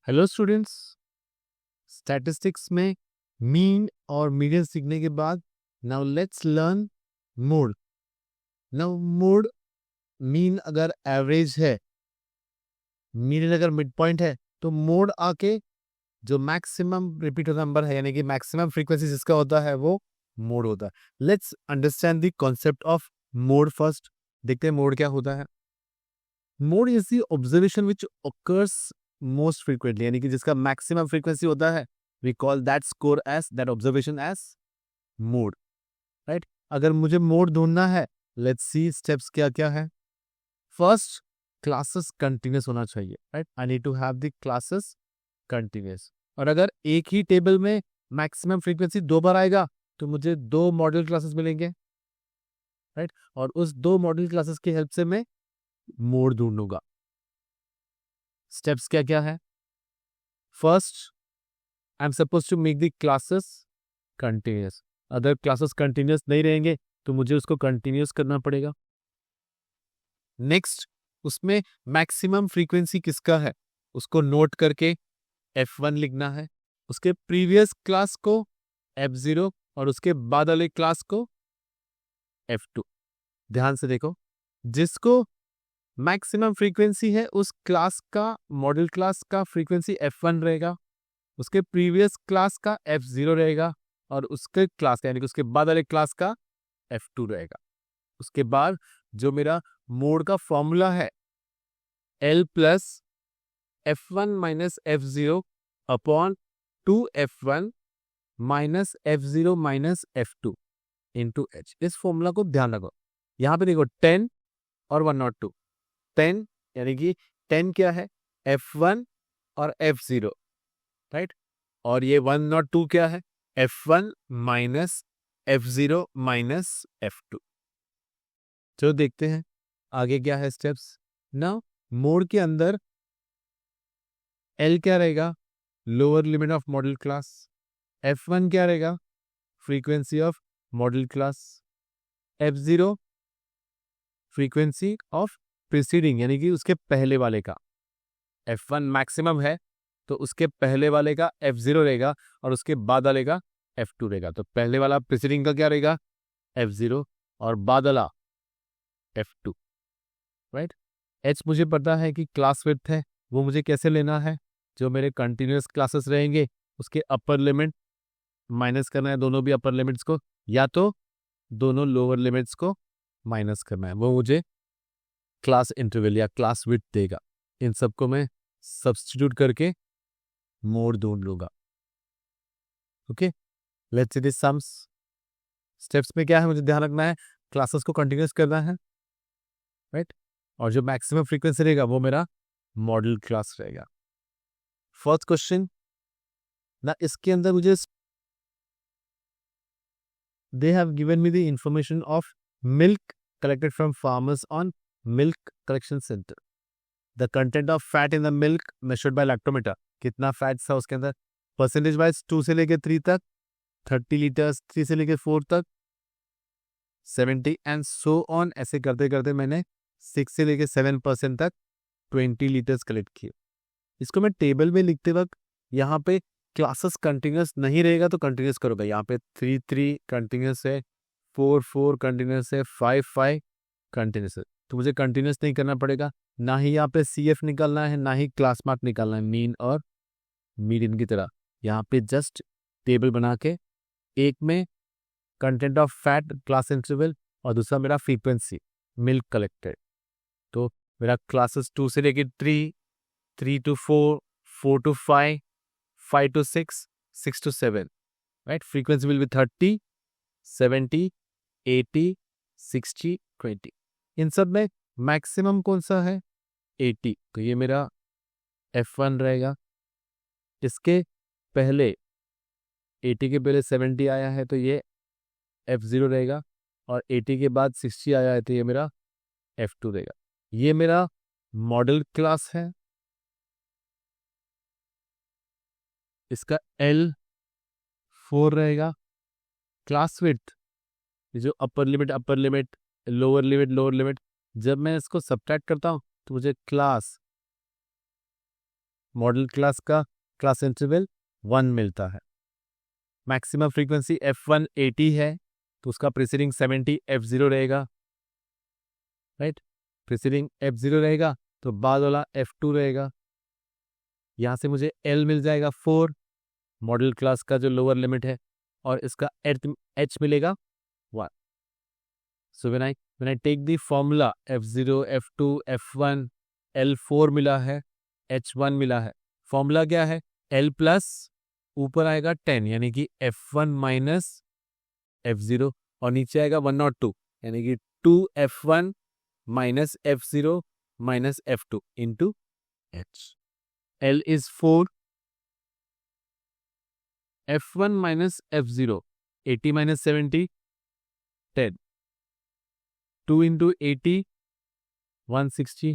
Hello students. Statistics में mean और median सीखने के बाद now let's learn mode. Now mode, mean अगर एवरेज है, मीडियन अगर मिड पॉइंट है, तो मोड आके जो मैक्सिमम रिपीटेड नंबर है यानी कि मैक्सिमम फ्रीक्वेंसी जिसका होता है वो मोड होता है। Let's understand the concept of mode first. देखते हैं मोड क्या होता है। Mode is the observation which occurs most frequently, यानी कि जिसका मैक्सिमम फ्रीक्वेंसी होता है, we call that score as that observation as mode, right. अगर मुझे मोड ढूंढना है, लेट्स सी स्टेप्स क्या क्या है। फर्स्ट, क्लासेस कंटिन्यूस होना चाहिए, right. I need to have the classes continuous. और अगर एक ही टेबल में मैक्सिमम फ्रीक्वेंसी 2 बार आएगा तो मुझे 2 मॉडल क्लासेस मिलेंगे, राइट। और उस 2 मॉडल क्लासेस की हेल्प से मैं मोड ढूंढूंगा। स्टेप्स क्या क्या है। First, I am suppose to make the classes continuous. अगर क्लासेस कंटिन्यूस नहीं रहेंगे तो मुझे उसको कंटिन्यूस करना पड़ेगा। नेक्स्ट, उसमें मैक्सिमम फ्रीक्वेंसी किसका है उसको नोट करके F1 लिखना है, उसके प्रीवियस क्लास को F0 और उसके बाद वाले क्लास को F2। ध्यान से देखो, जिसको मैक्सिमम फ्रीक्वेंसी है उस क्लास का, मॉडल क्लास का फ्रीक्वेंसी F1 रहेगा, उसके प्रीवियस क्लास का F0 रहेगा और उसके क्लास का यानी कि उसके बाद वाले क्लास का F2 रहेगा। उसके बाद जो मेरा मोड का फॉर्मूला है L plus F1 minus F0 upon 2F1 minus F0 minus F2 into H। इस फॉर्मूला को ध्यान रखो। यहाँ पे देखो 10 और 102। 10 यानी कि 10 क्या है, F1 और F0, राइट। और ये 102 क्या है, F1 minus F0 minus F2। चलो देखते हैं आगे क्या है स्टेप्स। नाउ मोड के अंदर L क्या रहेगा, lower limit of model class. F1 क्या रहेगा, frequency of model class. F0 frequency of preceding यानी कि उसके पहले वाले का। F1 मैक्सिमम है तो उसके पहले वाले का F0 रहेगा और उसके बाद वाले का F2 रहेगा। तो पहले वाला प्रीसीडिंग का क्या रहेगा, F0 और बाद वाला F2, राइट। H मुझे पता है कि क्लास विड्थ है, वो मुझे कैसे लेना है, जो मेरे कंटिन्यूस क्लासेस रहेंगे उसके अपर लिमिट माइनस करना है, दोनों भी अपर लिमिट्स को, या तो दोनों लोअर लिमिट्स को माइनस करना है, वो मुझे क्लास इंटरवल या क्लास विड्थ देगा। इन सबको मैं सब्स्टिट्यूट करके मोड ढूंढ लूंगा। Okay, let's see this sums. Steps में क्या है मुझे ध्यान रखना है, क्लासेस को कंटिन्यूस करना है, राइट। और जो मैक्सिमम फ्रीक्वेंसी रहेगा वो मेरा मॉडल क्लास रहेगा। फर्स्ट क्वेश्चन ना, इसके अंदर मुझे they have given me the information of milk collected from farmers on milk collection center. The content of fat in the milk measured by lactometer. कितना fat था उसके अंदर, परसेंटेज वाइज 2 से लेके 3 तक, 30 लीटर्स, 3 से लेके 4 तक, 70 एंड सो ऑन। ऐसे करते करते मैंने 6 से लेके 7% तक 20 लीटर्स कलेक्ट किए। इसको मैं टेबल में लिखते वक्त यहाँ पे क्लासेस कंटिन्यूस नहीं रहेगा तो कंटिन्यूस करोगे। यहाँ पे 3 कंटिन्यूस है, 4 कंटिन्यूस है, 5 कंटिन्यूस है, तो मुझे कंटिन्यूस नहीं करना पड़ेगा। ना ही यहाँ पे CF निकालना है, ना ही क्लास मार्क निकालना है मीन और मीडियन की तरह। यहाँ पे जस्ट टेबल बना के एक में content of fat class interval और दूसरा मेरा फ्रीक्वेंसी मिल्क कलेक्टेड। तो मेरा क्लासेस 2 से लेके 3, 3 to 4, 4 to 5, 5 to 6, 6 to 7, right? Frequency will be 30, 70, 80, 60, 20। इन सब में मैक्सिमम कौन सा है, 80, तो ये मेरा F1 रहेगा। इसके पहले 80 के पहले 70 आया है तो ये F0 रहेगा, और 80 के बाद 60 आया है तो ये मेरा F2 रहेगा। ये मेरा मॉडल क्लास है, इसका L4 रहेगा। क्लास विड्थ, ये जो अपर लिमिट लोअर लिमिट, जब मैं इसको सब्ट्रैक्ट करता हूँ तो मुझे क्लास मॉडल क्लास का क्लास इंटरवल 1 मिलता है। मैक्सिमम फ्रीक्वेंसी F1 80 है, तो उसका प्रीसीडिंग 70 F0 रहेगा, राइट। प्रीसीडिंग F0 रहेगा तो बाद वाला F2 रहेगा। यहाँ से मुझे L मिल जाएगा 4, मॉडल क्लास का जो लोअर लिमिट है, और इसका H मिलेगा 1। So when I take the formula F0, F2, F1, L4 मिला है, H1 मिला है। फॉर्मूला क्या है? L प्लस ऊपर आएगा 10 यानी कि F1 माइनस F0, और नीचे आएगा 102 यानी कि 2F1 minus F0 minus F2 into H। L is 4, F1 minus F0, 80 minus 70, 10. 2 into 80, 160.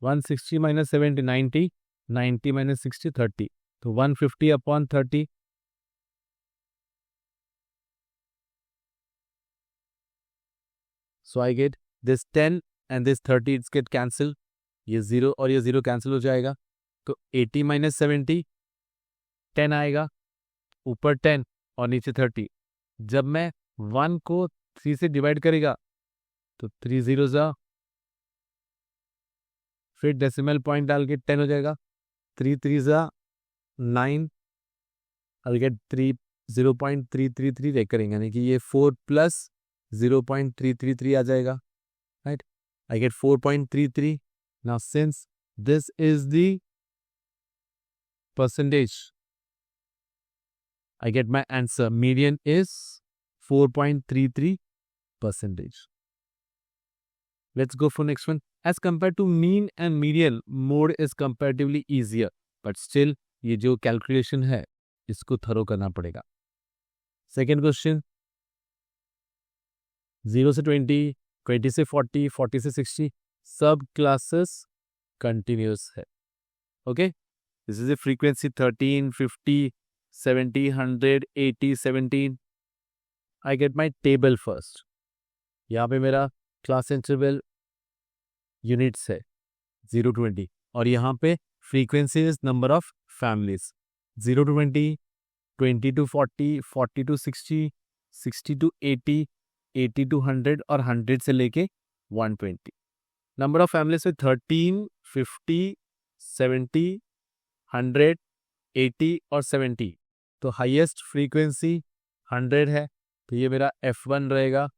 160 minus 70, 90. 90 minus 60, 30. So 150 upon 30. So I get this 10 and this 30, it's get cancelled. ये 0 और ये 0 कैंसिल हो जाएगा, तो 80 minus 70, 10 आएगा, ऊपर 10 और नीचे 30। जब मैं 1 को 3 से डिवाइड करेगा तो 3 0 जा, फिर डेसिमल पॉइंट डाल के 10 हो जाएगा, 3 3 जा 9, I'll get 0.333 देख करेंगे यानी कि ये 4 प्लस 0.333 आ जाएगा, right. I get 4.33. Now since this is the percentage, I get my answer. Median is 4.33%. Let's go for next one. As compared to mean and median, mode is comparatively easier, but still ये जो calculation है इसको thorough करना पड़ेगा। Second question, 0 से 20, 20 से 40, 40 से 60 सब क्लासेस कंटिन्यूस है। Okay, this is a frequency 13, 50, 70, 100, 80, 17। I get my table first. यहाँ पे मेरा क्लास इंटरवल यूनिट्स है 0 to 20, और यहाँ पे frequency is number of families 0 to 20, 20 to 40, 40 to 60, 60 to 80, 80 to 100 और 100 से लेके 120। नंबर ऑफ फैमिलीज में 13, 50, 70, 100, 80 और 70। तो हाईएस्ट फ्रीक्वेंसी 100 है, तो ये मेरा F1 रहेगा,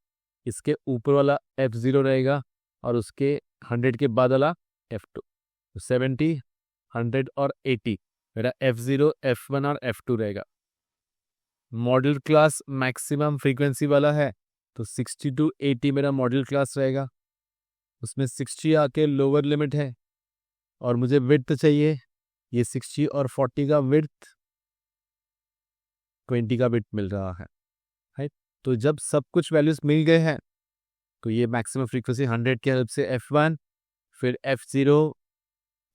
इसके ऊपर वाला F0 रहेगा और उसके 100 के बाद वाला F2। तो 70, 100 और 80 मेरा F0, F1 और F2 रहेगा। मॉडल क्लास मैक्सिमम फ्रीक्वेंसी वाला है, तो 60 to 80 मेरा मॉडल क्लास रहेगा, उसमें 60 आके लोअर लिमिट है, और मुझे विड्थ चाहिए, ये 60 और 40 का विड्थ 20 का विड्थ मिल रहा है, राइट। तो जब सब कुछ वैल्यूज मिल गए हैं तो ये मैक्सिमम फ्रीक्वेंसी 100 के हेल्प से F1, फिर F0,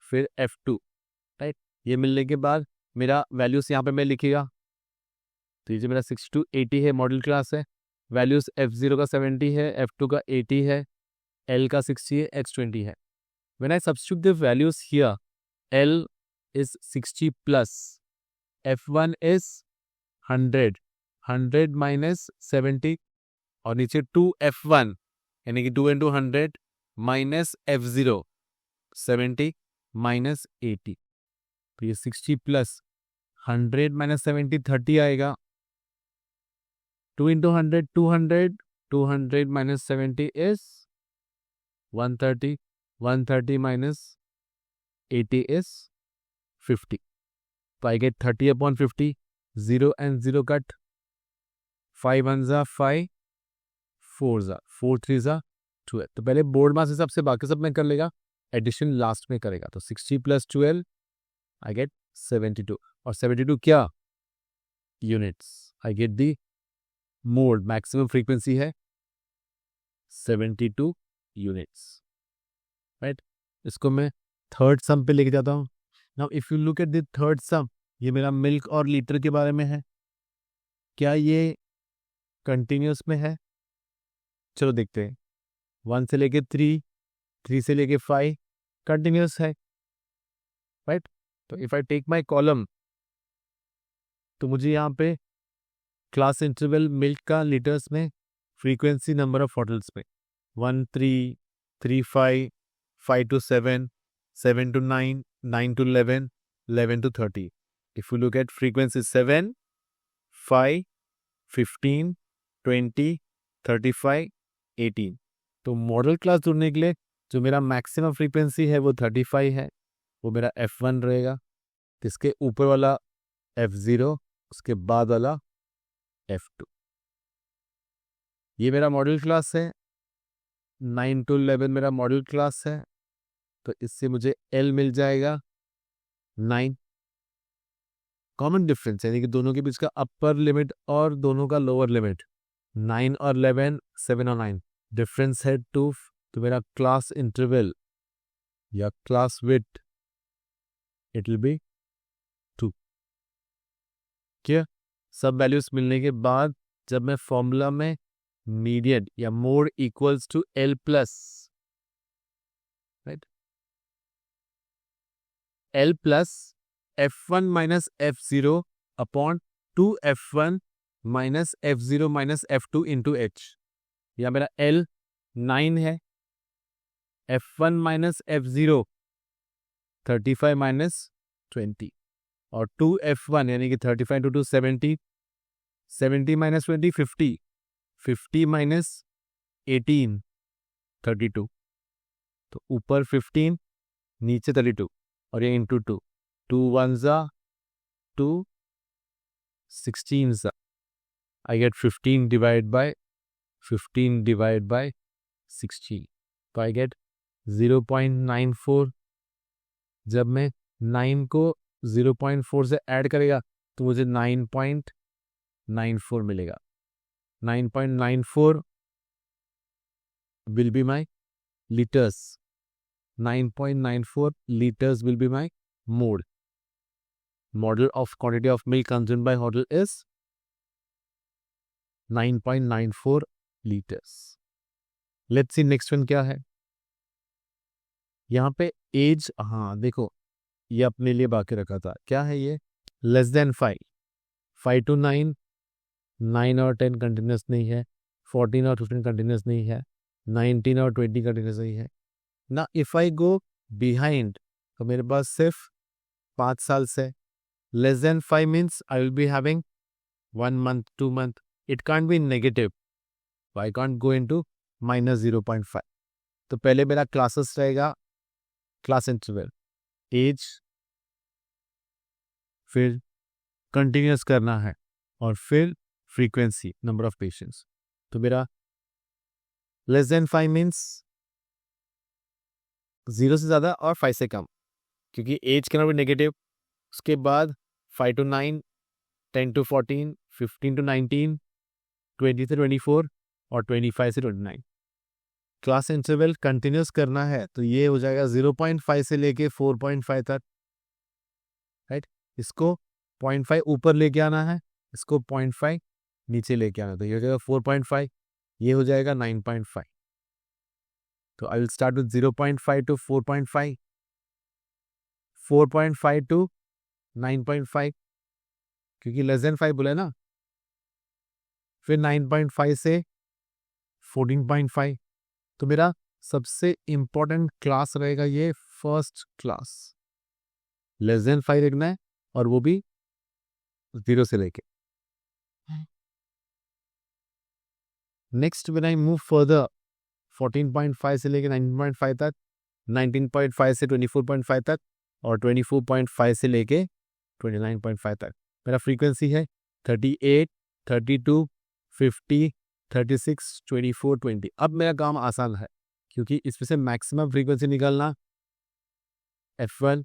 फिर F2, राइट। ये मिलने के बाद मेरा वैल्यूज यहाँ पे मैं लिखेगा, तो ये जो मेरा 60 to 80 है मॉडल क्लास है, वैल्यूज F0 का 70 है, F2 का 80 है, L का 60 है, X 20 है। When I substitute the values here, L is 60 plus, F1 is 100, 100 minus 70, और नीचे 2F1 यानी कि 2 into 100 minus F0 70 minus 80। तो ये 60 plus 100 minus 70 30 आएगा, 2 into 100 200, 200 minus 70 is 130, 130 minus 80 is 50। तो I get 30 upon 50, 0 and 0 cut, 5 1 जा 5, 4 जा 4 3 जा 12। तो पहले बोर्ड मास हिसाब से बाकी सब में कर लेगा, एडिशन लास्ट में करेगा। तो 60 plus 12 I get 72, और 72 क्या? Units. I get the mode maximum frequency है 72 यूनिट्स, राइट। इसको मैं थर्ड सम पे लेके जाता हूँ। Now if you look at the third सम, ये मेरा मिल्क और लीटर के बारे में है। क्या ये कंटिन्यूस में है? चलो देखते हैं। 1 से लेके 3, 3 से लेके 5 कंटिन्यूस है, राइट। तो if I take my column, तो मुझे यहाँ पे क्लास इंटरवल मिल्क का लीटर्स में, फ्रीक्वेंसी नंबर ऑफ बॉटल्स में 1 3 3 5 5 to 7 7 to 9 9 to 11 11 to 30. If you look at frequency 7 5 15 20 35 18, तो मॉडल क्लास ढूंढने के लिए जो मेरा मैक्सिमम फ्रीक्वेंसी है वो 35 है, वो मेरा F1 रहेगा। इसके ऊपर वाला F0, उसके बाद वाला F2। ये मेरा मॉडल क्लास है। 9 to 11 मेरा मॉडल क्लास है, तो इससे मुझे L मिल जाएगा 9। कॉमन डिफरेंस यानी कि दोनों के बीच का अपर लिमिट और दोनों का लोअर लिमिट 9 और 11, 7 और 9, डिफरेंस है 2। तो मेरा क्लास इंटरवल या class width it will be 2। क्या सब वैल्यूज मिलने के बाद जब मैं फॉर्मूला में मीडियन या mode equals to L plus, right, L plus F1 minus F0 upon 2F1 minus F0 minus F2 into H। या मेरा L 9 है, F1 माइनस F0 35 माइनस 20 और 2F1 यानी कि 35 टू 2 70, 70 माइनस 20 50, 50 माइनस 18 32। तो ऊपर 15 नीचे 32 और ये इंटू 2, 2 1 जा 2 16 जा, आई गेट 15 डिवाइड बाय 16। तो आई गेट 0.94। जब मैं 9 को 0.4 से ऐड करेगा तो मुझे 9.94 मिलेगा। 9.94 will be my liters. 9.94 liters will be my mode. Model of quantity of milk consumed by hotel is 9.94 liters. Let's see next one क्या है। यहाँ पे एज, हाँ देखो ये अपने लिए बाकी रखा था। क्या है ये? लेस देन 5, 5 to 9, 9 और 10 कंटिन्यूस नहीं है, 14 और 15 कंटिन्यूस नहीं है, 19 और 20 कंटिन्यूस नहीं है ना। इफ आई गो बिहाइंड तो मेरे पास सिर्फ 5 साल से। Less than 5 means I will be having 1 month 2 month, it can't be negative, I can't go into minus 0.5। तो पहले मेरा क्लासेस रहेगा, क्लास इंटरवल, एज, फिर कंटिन्यूस करना है और फिर फ्रीक्वेंसी, नंबर ऑफ पेशेंट्स। तो मेरा लेस देन 5 मीन्स 0 से ज़्यादा और 5 से कम, क्योंकि age can not be negative. उसके बाद 5 to 9, 10 to 14, 15 to 19, 20 से 24 और 25 से 29। क्लास इंटरवल कंटिन्यूस करना है तो ये हो जाएगा 0.5 से लेके 4.5 तक, राइट। इसको 0.5 ऊपर लेके आना है, इसको 0.5 नीचे लेके आना, तो ये हो जाएगा 4.5, ये हो जाएगा 9.5। तो I will start with 0.5 to 4.5, 4.5 to 9.5, क्योंकि लेस देन 5 बोला ना। फिर 9.5 से 14.5। तो मेरा सबसे इंपॉर्टेंट क्लास रहेगा ये फर्स्ट क्लास। लेस देन 5 लिखना है और वो भी 0 से लेके। Next when I move further 14.5 से लेके 19.5 तक, 19.5 से 24.5 तक और 24.5 से लेके 29.5 तक मेरा फ्रीक्वेंसी है 38, 32, 50, 36, 24, 20। अब मेरा काम आसान है क्योंकि इसमें से मैक्सिमम फ्रीक्वेंसी निकालना F1,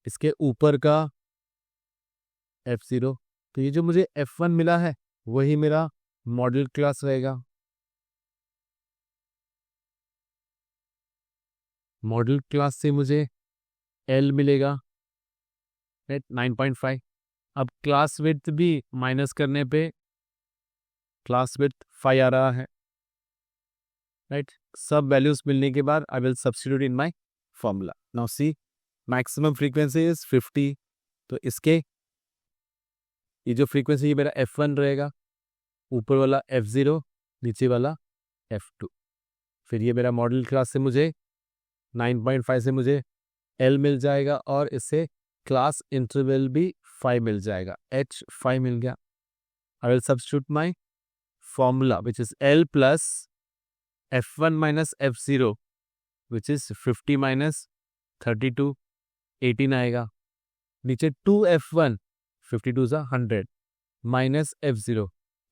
इसके ऊपर का F0। तो ये जो मुझे F1 मिला है वही मेरा मॉडल क्लास रहेगा। मॉडल क्लास से मुझे L मिलेगा 9.5। अब क्लास विड्थ भी माइनस करने पे क्लास विड्थ 5 आ रहा है, राइट। सब वैल्यूज मिलने के बाद I will substitute in my formula. Now see maximum frequency is 50, तो इसके ये जो फ्रीक्वेंसी ये मेरा F1 रहेगा, ऊपर वाला F0, नीचे वाला F2। फिर ये मेरा मॉडल क्लास से मुझे 9.5 से मुझे L मिल जाएगा और इससे क्लास इंटरवल भी 5 मिल जाएगा, H5 मिल गया। I will substitute my formula which is L plus F1 minus F0 which is 50 minus 32, 18 आएगा। नीचे 2F1, 52 सा 100 माइनस F0,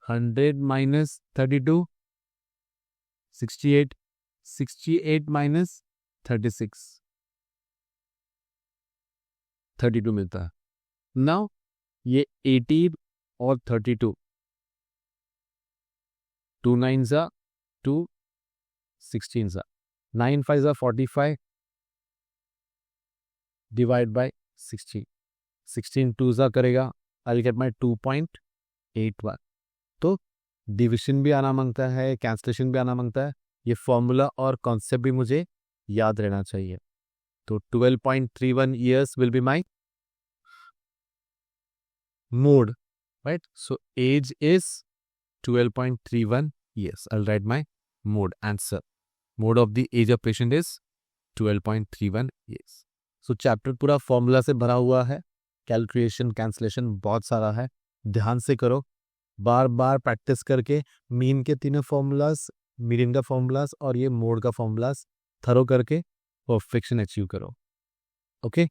100 माइनस 32, 68, 68 माइनस 36, 32 मिलता है। नाउ ये 18 और 32, 2 9 सा 2, 16 सा 9 5 सा 45 डिवाइड बाय 16, 16 2 सा करेगा, आई विल गेट माय 2.81। तो डिविजन भी आना मांगता है, कैंसलेशन भी आना मांगता है, ये फॉर्मूला और कॉन्सेप्ट भी मुझे याद रहना चाहिए। तो 12.31 years will be my mode, right? So age is 12.31 years. I'll write my mode answer. Mode of the age of patient is 12.31 years. So chapter पूरा फॉर्मूला से भरा हुआ है, कैलकुलेशन कैंसलेशन बहुत सारा है, ध्यान से करो, बार बार प्रैक्टिस करके मीन के तीनों फॉर्मूलाज, मीडियन का फॉर्मूलाज और ये मोड का फॉर्मूलाज थरो करके परफेक्शन अचीव करो। ओके